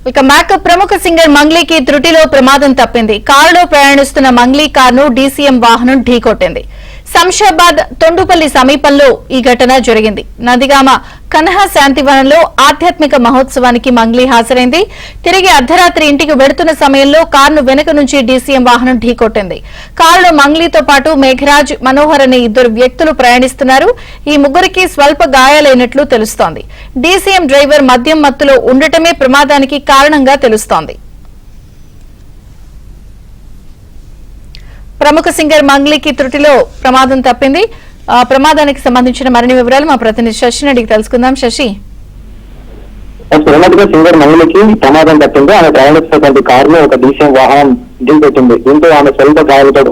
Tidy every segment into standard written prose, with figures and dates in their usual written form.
ఇక ప్రముఖ సింగర్ మంగ్లీకి త్రుటిలో ప్రమాదం తప్పింది. కారులో ప్రయాణిస్తున్న మంగ్లీ కారును డీసీఎం వాహనం ఢీకొట్టింది. శంషాబాద్ తొండుపల్లి సమీపంలో ఈ ఘటన జరిగింది. నందిగామ కన్హా శాంతివనంలో ఆధ్యాత్మిక మహోత్సవానికి మంగ్లీ హాజరైంది. తిరిగి అర్ధరాత్రి ఇంటికి వెడుతున్న సమయంలో కారును వెనుక నుంచి డీసీఎం వాహనం ఢీకొట్టింది. కారులో మంగ్లీతో పాటు మేఘరాజ్, మనోహర్ అనే ఇద్దరు వ్యక్తులు ప్రయాణిస్తున్నారు. ఈ ముగ్గురికి స్వల్ప గాయాలైనట్లు తెలుస్తోంది. డీసీఎం డ్రైవర్ మద్యం మత్తులో ఉండటమే ప్రమాదానికి కారణంగా తెలుస్తోంది. ప్రముఖ సింగర్ మంగ్లీకి త్రుటిలో ప్రమాదం తప్పింది. ప్రమాదానికి సంబంధించిన మరిన్ని వివరాలు మా ప్రతినిధి శశిని అడిగి తెలుసుకుందాం. శశి, సింగర్ మంగ్లీకి ప్రమాదం తప్పింది. ఆమె ప్రయాణిస్తున్నటువంటి కారులో ఒక డీసీఎం వాహనం ఢీకొట్టింది. దీంతో ఆమె స్వల్ప గాయాలతో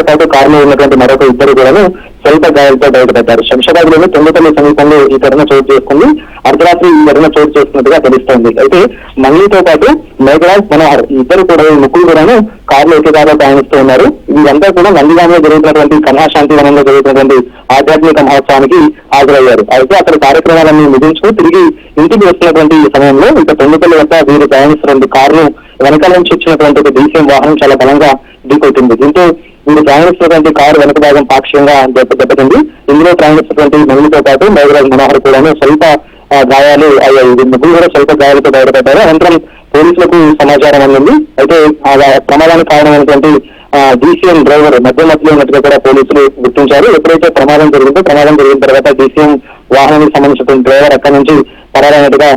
పాటు కారులో ఉన్నటువంటి మరొక ఇద్దరు కూడా స్వల్ప గాయాలతో బయటపడ్డారు. శంషాబాద్ లోని తొండుపల్లి సమీపంలో ఈ ఘటన చోటు చేసుకుంది. అర్ధరాత్రి ఈ ఘటన చోటు చేసుకున్నట్టుగా తెలుస్తోంది. అయితే మంగ్లీతో పాటు మేఘరాజ్, మనోహర్ ఇద్దరు కూడా ఈ ముగ్గురు కూడా కారులో ఏకకారులో ప్రయాణిస్తూ ఉన్నారు. వీరంతా కూడా నందిగామలో జరుగుతున్నటువంటి కన్హా శాంతివనంలో జరుగుతున్నటువంటి ఆధ్యాత్మిక మహోత్సవానికి హాజరయ్యారు. అయితే అక్కడ కార్యక్రమాలన్నీ ముగించుకుని తిరిగి ఇంటికి వస్తున్నటువంటి సమయంలో ఇక తొండుపల్లి వద్ద వీరు ప్రయాణిస్తున్నటువంటి కారును వెనకాల నుంచి వచ్చినటువంటి ఒక డీసీఎం వాహనం చాలా బలంగా ఢీకొట్టింది. దీంతో వీరు ప్రయాణిస్తున్నటువంటి కారు వెనక భాగం పాక్షికంగా దెబ్బతింది. ఇందులో ప్రయాణిస్తున్నటువంటి మంగ్లీతో పాటు మేఘరాజ్, మనోహర్ కూడా స్వల్ప గాయాలు అయ్యాయి. ముగ్గురు కూడా స్వల్ప గాయాలతో బయటపడ్డారు. అనంతరం పోలీసులకు సమాచారం అందింది. అయితే ఆ ప్రమాదానికి కారణమైనటువంటి డీసీఎం డ్రైవర్ మధ్యలో ఉన్నట్టుగా కూడా పోలీసులు గుర్తించారు. ఎప్పుడైతే ప్రమాదం జరిగిన తర్వాత డీసీఎం వాహనానికి సంబంధించినటువంటి డ్రైవర్ అక్కడి నుంచి పరారైనట్టుగా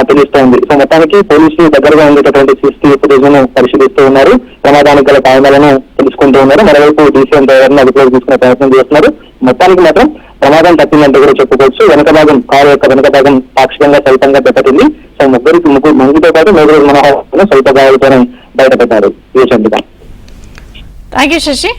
తెలుస్తోంది. సో మొత్తానికి పోలీసులు దగ్గరగా ఉండేటటువంటి సీసీటీవీ ఫుటేజ్ ను పరిశీలిస్తూ ఉన్నారు. ప్రమాదానికి గల కారణాలను తెలుసుకుంటూ ఉన్నారు. మరోవైపు డీసీఎం డ్రైవర్ ను అదుపులోకి తీసుకునే ప్రయత్నం చేస్తున్నారు. మొత్తానికి మాత్రం ప్రమాదం తప్పిందంటే కూడా చెప్పుకోవచ్చు. కారు యొక్క వెనక భాగం పాక్షికంగా స్వల్పంగా దెబ్బతింది. సో ముగ్గురు మంగ్లీతో పాటు మేఘరాజ్, మనోహర్ స్వల్ప గాయాలతోనే బయటపడ్డారు. Thank you Shashi.